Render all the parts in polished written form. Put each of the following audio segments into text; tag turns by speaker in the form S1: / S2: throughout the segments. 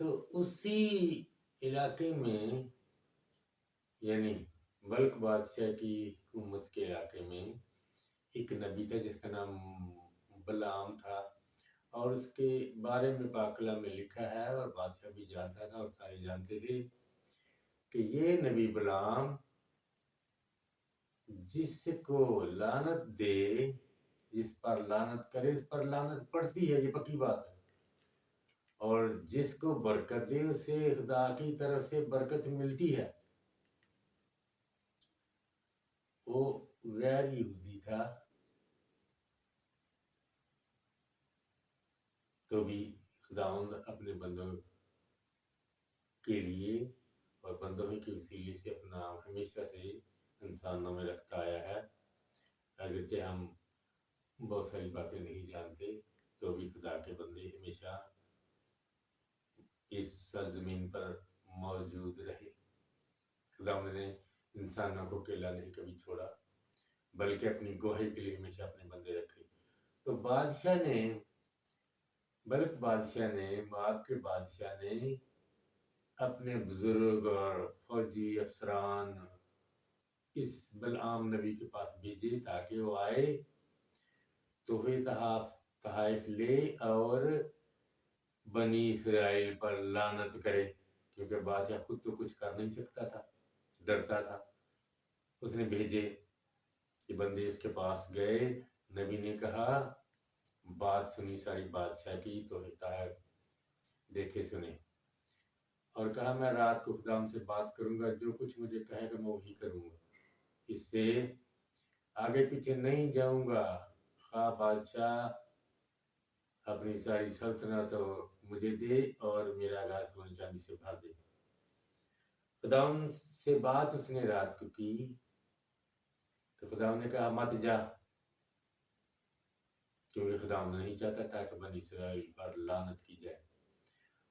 S1: تو اسی علاقے میں یعنی بلق بادشاہ کی حکومت کے علاقے میں ایک نبی تھا جس کا نام بلعام تھا، اور اس کے بارے میں پاک کلام میں لکھا ہے اور بادشاہ بھی جانتا تھا اور سارے جانتے تھے کہ یہ نبی بلعام جس کو لعنت دے، جس پر لعنت کرے اس پر لعنت پڑتی ہے، یہ پکی بات ہے، اور جس کو برکت دے اسے خدا کی طرف سے برکت ملتی ہے۔ وہ غیر یہودی تھا تو بھی خداوند اپنے بندوں کے لیے اور بندوں کے وسیلے سے اپنا ہمیشہ سے انسانوں میں رکھتا آیا ہے۔ اگرچہ ہم بہت ساری باتیں نہیں جانتے تو بھی خدا کے بندے ہمیشہ اس سرزمین پر موجود رہے۔ خداوند نے انسانوں کو اکیلا نہیں کبھی چھوڑا، بلکہ اپنی گواہی کے لیے ہمیشہ اپنے بندے رکھے۔ تو بادشاہ نے، بلک بادشاہ نے، مواب کے بادشاہ نے اپنے بزرگ اور فوجی افسران اس بلعام نبی کے پاس بھیجے تاکہ وہ آئے تو پھر تحائف لے اور بنی اسرائیل پر لعنت کرے، کیونکہ بادشاہ خود تو کچھ کر نہیں سکتا تھا، ڈرتا تھا۔ اس نے بھیجے کہ بندے اس کے پاس گئے، نبی نے کہا، بات سنی ساری بادشاہ کی تو دیکھے سنے، اور کہا میں رات کو خداوند سے بات کروں گا، جو کچھ مجھے کہے گا میں وہی کروں گا، اس سے آگے پیچھے نہیں جاؤں گا، خواہ بادشاہ اپنی ساری سلطنت مجھے دے اور میرا گھر سونے چاندی سے بھر دے۔ خداوند سے بات اس نے رات کو کی تو خداوند نے کہا مت جا، کیونکہ خداوند نہیں چاہتا تھا کہ بنی اسرائیل پر لعنت کی جائے۔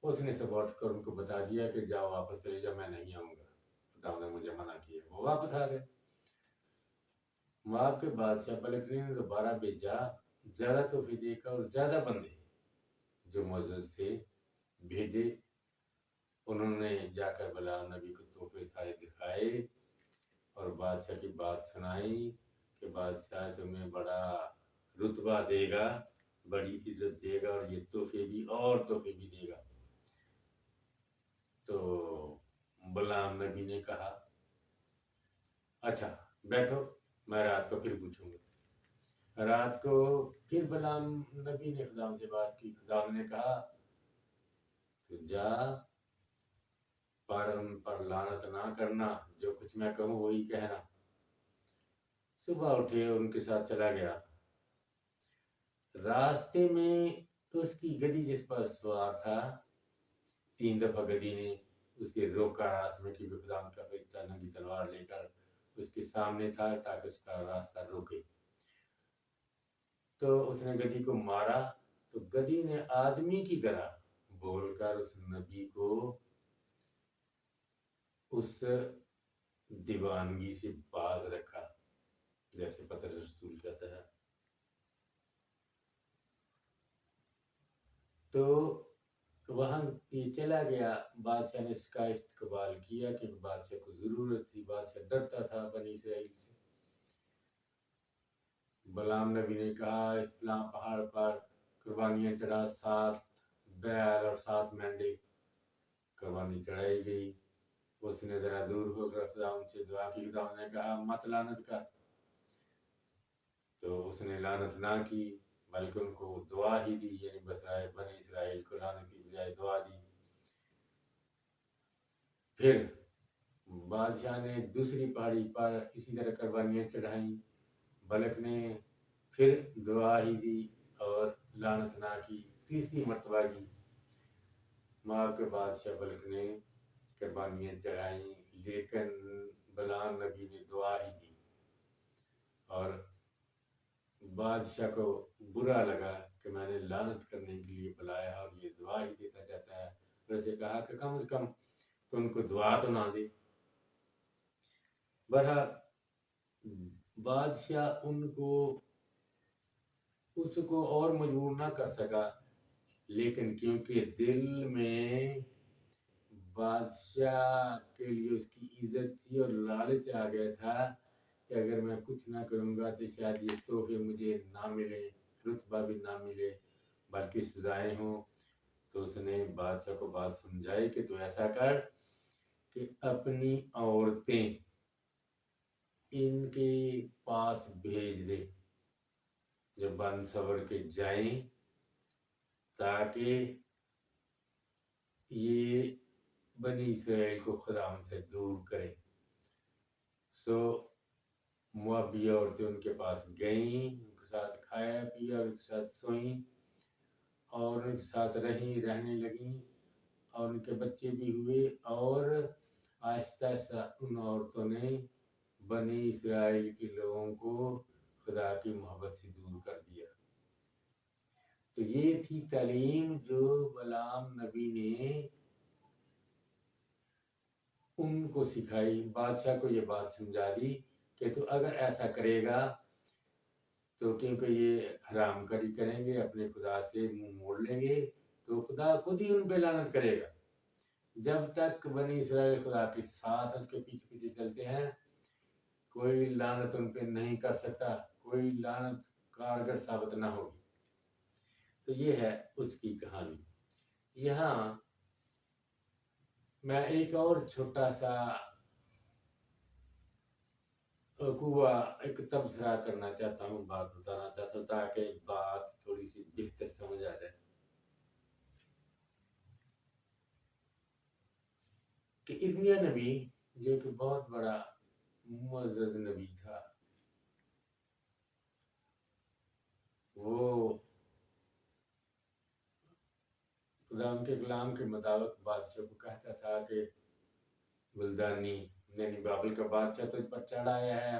S1: اس نے سب اٹھ کر ان کو بتا دیا کہ جاؤ واپس چلے جاؤ، میں نہیں آؤں گا، خداوند نے مجھے منع کیا۔ وہ واپس آ گئے۔ مواب کے بادشاہ بلق نے دوبارہ بھیجا، زیادہ تحفے دے کر اور زیادہ بندے جو معزز تھے بھیجے۔ انہوں نے جا کر بلعام نبی کو تحفے سارے دکھائے اور بادشاہ کی بات سنائی کہ بادشاہ تمہیں بڑا رتبہ دے گا، بڑی عزت دے گا، اور یہ تحفے بھی اور تحفے بھی دے گا۔ تو بلعام نبی نے کہا اچھا بیٹھو، میں رات کو پھر پوچھوں گا۔ رات کو پھر بلعام نبی نے خداوند سے بات کی، خداوند نے کہا تو جا پر ان پر لعنت نہ کرنا، جو کچھ میں کہوں وہی کہنا۔ صبح اٹھے ان کے ساتھ چلا گیا۔ راستے میں اس کی گدی جس پر سوار تھا، 3 دفعہ گدی نے اسے روکا راستے میں، کیونکہ خداوند کا فرشتہ ننگی تلوار لے کر اس کے سامنے تھا تاکہ اس کا راستہ روکے۔ تو اس نے گدی کو مارا تو گدی نے آدمی کی طرح بول کر اس نبی کو اس دیوانگی سے باز رکھا، جیسے پطرس رسول کہتا ہے۔ تو وہاں یہ چلا گیا، بادشاہ نے اس کا استقبال کیا کہ بادشاہ کو ضرورت تھی، بادشاہ ڈرتا تھا بنی اسرائیل سے۔ بلعام نبی نے کہا فلاں پہاڑ پر قربانیاں چڑھا، 7 بیل اور 7 مینڈے قربانی چڑھائی گئی۔ اس نے ذرا دور ہو کر خداوند سے دعا کی، خداوند نے کہا مت لعنت کر، تو اس نے لعنت نہ کی بلکہ ان کو دعا ہی دی، یعنی بنی اسرائیل کو لعنت کی بجائے دعا دی۔ پھر بادشاہ نے دوسری پہاڑی پر اسی طرح قربانیاں چڑھائیں، بلق نے پھر دعا ہی دی اور لعنت نہ کی۔ تیسری مرتبہ کی مواب کے بادشاہ بلق نے قربانیاں چڑھائیں، لیکن بلعام نبی نے دعا ہی دی، اور بادشاہ کو برا لگا کہ میں نے لعنت کرنے کے لیے بلایا اور یہ دعا ہی دیتا جاتا ہے۔ ویسے کہا کہ کم از کم تو ان کو دعا تو نہ دے۔ بہرحال بادشاہ اس کو اور مجبور نہ کر سکا، لیکن کیونکہ دل میں بادشاہ کے لیے اس کی عزت تھی اور لالچ آ گیا تھا کہ اگر میں کچھ نہ کروں گا تو شاید یہ تحفے مجھے نہ ملے، رتبہ بھی نہ ملے بلکہ سزائیں ہوں۔ تو اس نے بادشاہ کو بات سمجھائی کہ تو ایسا کر کہ اپنی عورتیں ان کے پاس بھیج دے جو بن سور کے جائیں تاکہ یہ بنی اسرائیل کو خداوند سے دور کرے۔ سو موابی عورتیں ان کے پاس گئیں، ان کے ساتھ کھایا پیا، ان کے ساتھ سوئیں اور ان کے ساتھ رہنے لگیں اور ان کے بچے بھی ہوئے، اور آہستہ آہستہ ان عورتوں نے بنی اسرائیل کے لوگوں کو خدا کی محبت سے دور کر دیا۔ تو یہ تھی تعلیم جو بلعام نبی نے ان کو سکھائی۔ بادشاہ کو یہ بات سمجھا دی کہ تو اگر ایسا کرے گا تو کیونکہ یہ حرام کاری کریں گے، اپنے خدا سے منہ موڑ لیں گے، تو خدا خود ہی ان پہ لعنت کرے گا۔ جب تک بنی اسرائیل خدا کے ساتھ اس کے پیچھے پیچھے چلتے ہیں، کوئی لعنت ان پہ نہیں کر سکتا، کوئی لعنت کارگر ثابت نہ ہوگی۔ تو یہ ہے اس کی کہانی۔ یہاں میں ایک اور چھوٹا سا ایک تبصرہ کرنا چاہتا ہوں، بات بتانا چاہتا ہوں تاکہ بات تھوڑی سی بہتر سمجھ آ جائے کہ ارمیا نبی جو کہ بہت بڑا معزز نبی تھا، وہ خدا ان کے کلام کے مطابق بادشاہ کو کہتا تھا کہ بلدانی یعنی بابل کا بادشاہ تجھ پر چڑھ آیا ہے،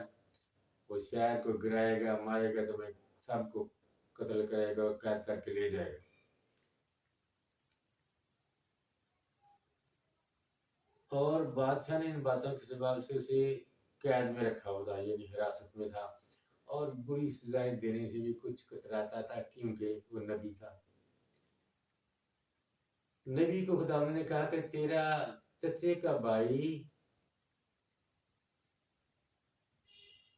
S1: وہ شہر کو گرائے گا، مارے گا، تمہیں سب کو قتل کرے گا اور قید کر کے لے جائے گا۔ اور بادشاہ نے ان باتوں کے سبب سے اسے قید میں رکھا ہوا تھا، یعنی حراست میں تھا، اور بری سزائیں دینے سے بھی کچھ کتراتا تھا کیونکہ وہ نبی تھا۔ نبی کو خدا نے کہا کہ تیرا چچے کا بھائی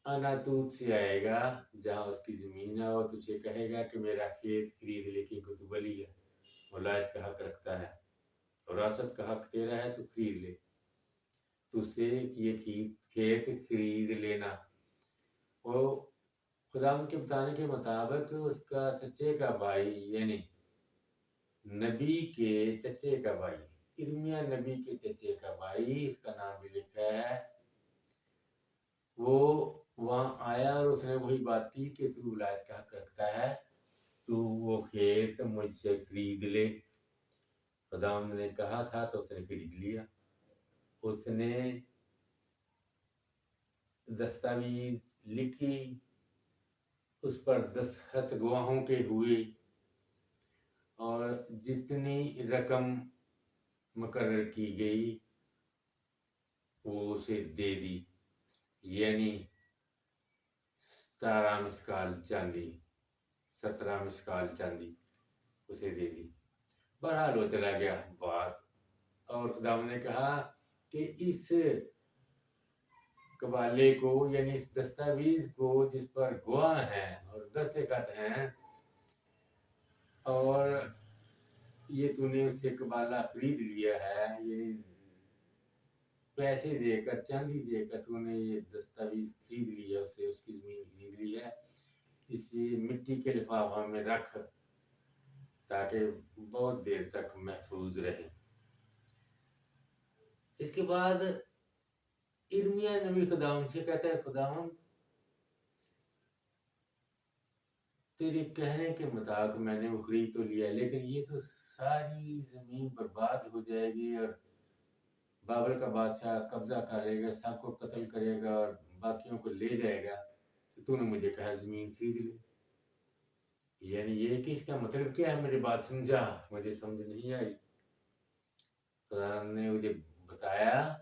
S1: اناتوت سے آئے گا جہاں اس کی زمین ہے، اور تجھے کہے گا کہ میرا کھیت خرید لے کیونکہ تو ولی ہے، ولایت کا حق رکھتا ہے، وراثت کا حق تیرا ہے، تو خرید لے، تجھ سے یہ کھیت خرید لینا۔ وہ خدا ان کے بتانے کے مطابق اس کا چچے کا بھائی یعنی نبی کے چچے کا بھائی، ارمیا نبی کے چچے کا بھائی، اس کا نام بھی لکھا ہے، وہ وہاں آیا اور اس نے وہی بات کی کہ تو ولایت کا حق رکھتا ہے، تو وہ کھیت مجھ سے خرید لے۔ خدا نے کہا تھا تو اس نے خرید لیا۔ اس نے دستاویز لکھی، اس پر دستخط گواہوں کے ہوئے، اور جتنی رقم مقرر کی گئی وہ اسے دے دی، یعنی 17 مسکال چاندی، 17 مسکال چاندی اسے دے دی۔ بہرحال وہ چلا گیا بات، اور خدا نے کہا کہ اس قبالے کو یعنی اس دستاویز کو جس پر گواہ ہیں اور دستخط ہیں، اور یہ تو نے اس سے قبالہ خرید لیا ہے، یعنی پیسے دے کر، چاندی دے کر تو نے یہ دستاویز خرید لیا، اس سے اس کی زمین خرید لی ہے، اسے مٹی کے لفافہ میں رکھ تاکہ بہت دیر تک محفوظ رہے۔ اس کے بعد ارمیا نبی خداوند سے کہتا ہے، خداوند تیرے کہنے کے مطابق میں نے وہ خرید تو لیا، لیکن یہ تو ساری زمین برباد ہو جائے گی اور بابل کا بادشاہ قبضہ کر لے گا، سب کو قتل کرے گا اور باقیوں کو لے جائے گا، تو نے مجھے کہا زمین خرید لے۔ یعنی یہ کہ اس کا مطلب کیا ہے؟ میری بات سمجھا؟ مجھے سمجھ نہیں آئی۔ خدا نے مجھے بتایا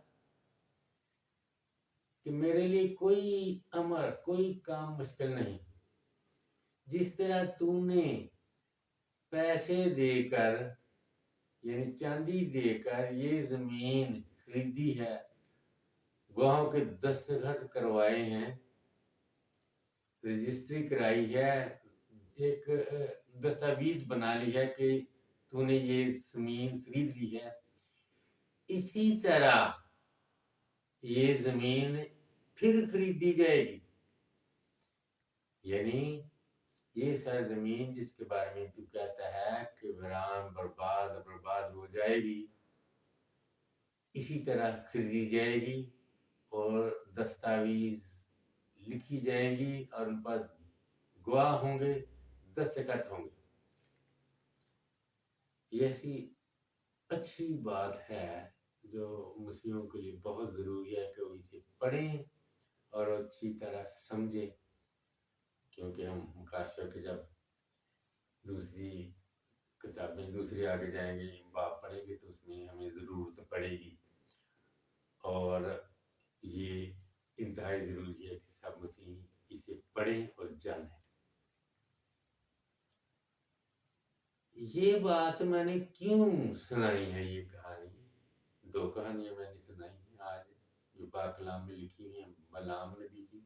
S1: کہ میرے لیے کوئی امر، کوئی کام مشکل نہیں، جس طرح تو نے پیسے دے کر یعنی چاندی دے کر یہ زمین خریدی ہے، گواہوں کے دستخط کروائے ہیں، رجسٹری کرائی ہے، ایک دستاویز بنا لی ہے کہ تو نے یہ زمین خرید لی ہے، اسی طرح یہ زمین پھر خریدی جائے گی. یعنی یہ سرزمین جس کے بارے میں تو کہتا ہے کہ ویران برباد ہو جائے گی، اسی طرح خریدی جائے گی اور دستاویز لکھی جائیں گی اور ان پر گواہ ہوں گے، دستخط ہوں گے. یہ ایسی اچھی بات ہے جو مسلموں کے لیے بہت ضروری ہے کہ وہ اسے پڑھیں اور اچھی طرح سمجھیں، کیونکہ ہم مکاشفہ کے جب دوسری کتابیں دوسری آگے جائیں گے، باب پڑھیں گے تو اس میں ہمیں ضرورت پڑے گی، اور یہ انتہائی ضروری ہے کہ سب مسیحی اسے پڑھیں اور جانیں. یہ بات میں نے کیوں سنائی ہے؟ یہ کہانی، دو کہانیاں میں نے سنائی ہیں آج جو پاک کلام میں لکھی ہوئی ہیں، بلعام نبی کی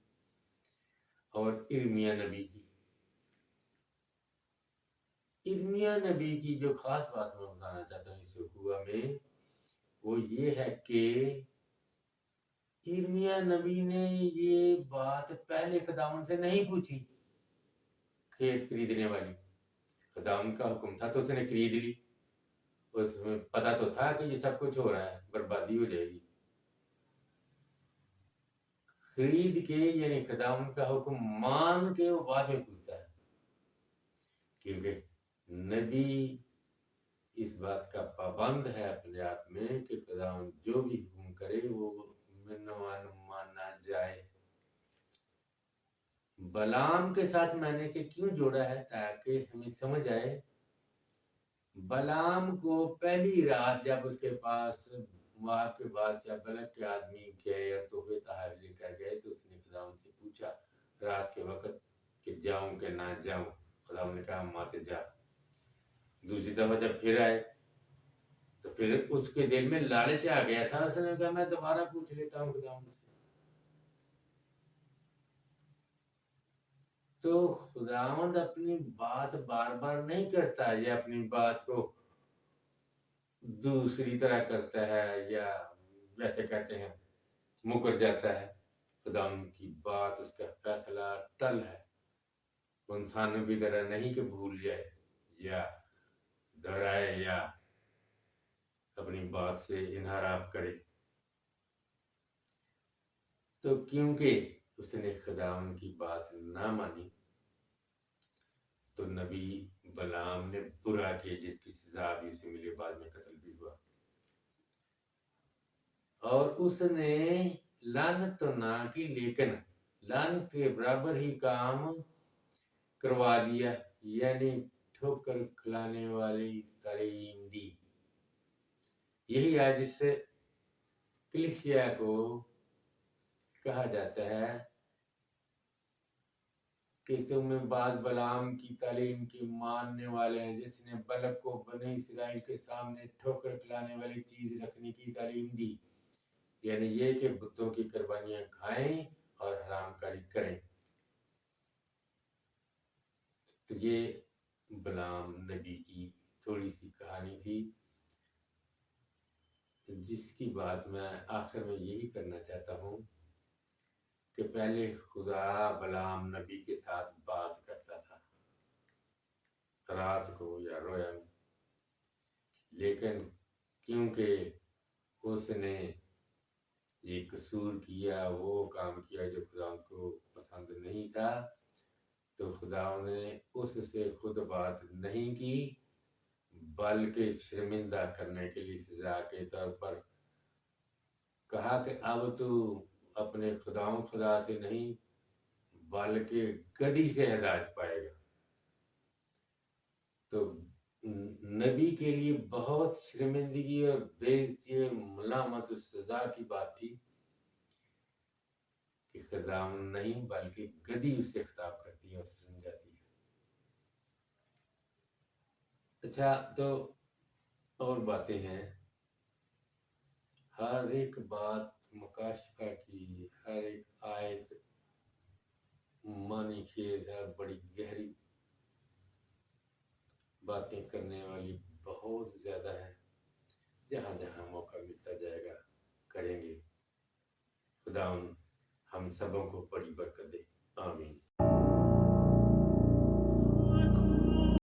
S1: اور ارمیا نبی کی. ارمیا نبی کی جو خاص بات میں بتانا چاہتا ہوں اس وقوع میں، وہ یہ ہے کہ ارمیا نبی نے یہ بات پہلے خداوند سے نہیں پوچھی. کھیت خریدنے والی، خداوند کا حکم تھا تو اس نے خرید لی، اس میں پتا تو تھا کہ یہ سب کچھ ہو رہا ہے، بربادی ہو جائے گی. خرید کے یعنی خداوند کا حکم مان کے وہ بعد میں پوچھتا ہے، کیونکہ نبی اس بات کا پابند ہے اپنے آپ میں کہ خداوند جو بھی حکم کرے وہ منوان مانا جائے. بلعام کے ساتھ میں نے اسے کیوں جوڑا ہے تاکہ ہمیں سمجھ آئے. بلعام کو پہلی رات جب اس کے پاس مواب کے بادشاہ بلق کے آدمی گئے اور تحفے تحائف لے کر گئے تو اس نے خداوند سے پوچھا رات کے وقت کہ جاؤں کہ نہ جاؤں. خداوند نے کہا مات جا. دوسری دفعہ جب پھر آئے تو پھر اس کے دل میں لالچ آ گیا تھا، اس نے کہا میں دوبارہ پوچھ لیتا ہوں خداوند سے. تو خداوند اپنی بات بار بار نہیں کرتا، یا اپنی بات کو دوسری طرح کرتا ہے، یا ویسے کہتے ہیں مکر جاتا ہے. خداوند کی بات، اس کا فیصلہ ٹل ہے. وہ انسانوں کی طرح نہیں کہ بھول جائے یا دہرائے یا اپنی بات سے انحراف کرے. تو کیونکہ اس نے خداوند کی بات نہ مانی تو نبی بلعام نے برا کیا، جس کی سزا بھی اسے ملے، بعد میں قتل بھی ہوا. اور اس نے لعنت تو نہ کی لیکن لعنت کے برابر ہی کام کروا دیا، یعنی ٹھوکر کھلانے والی تعلیم دی. یہی ہے جس سے کلیسیا کو کہا جاتا ہے کہ تم میں بعض بلعام کی تعلیم کے ماننے والے ہیں، جس نے بلق کو بنی اسرائیل کے سامنے ٹھوکر کھلانے والی چیز رکھنے کی تعلیم دی، یعنی یہ کہ بتوں کی قربانیاں کھائیں اور حرام کاری کریں. تو یہ بلعام نبی کی تھوڑی سی کہانی تھی، جس کی بات میں آخر میں یہی کرنا چاہتا ہوں کہ پہلے خدا بلعام نبی کے ساتھ بات کرتا تھا رات کو یا رویا میں، لیکن کیونکہ اس نے یہ قصور کیا، وہ کام کیا جو خدا کو پسند نہیں تھا، تو خدا نے اس سے خود بات نہیں کی بلکہ شرمندہ کرنے کے لیے سزا کے طور پر کہا کہ اب تو اپنے خدا سے نہیں بلکہ گدھی سے ہدایت پائے گا. تو نبی کے لیے بہت شرمندگی اور بےعزتی، ملامت و سزا کی بات تھی کہ خدا نہیں بلکہ گدھی اسے خطاب کرتی ہے اور سمجھاتی ہے. اچھا، تو اور باتیں ہیں، ہر ایک بات مکاشفہ کی، ہر ایک آیت معنی خیز ہے، بڑی گہری باتیں کرنے والی بہت زیادہ ہے۔ جہاں جہاں موقع ملتا جائے گا کریں گے۔ خدا ہم سبوں کو بڑی برکت دے، آمین۔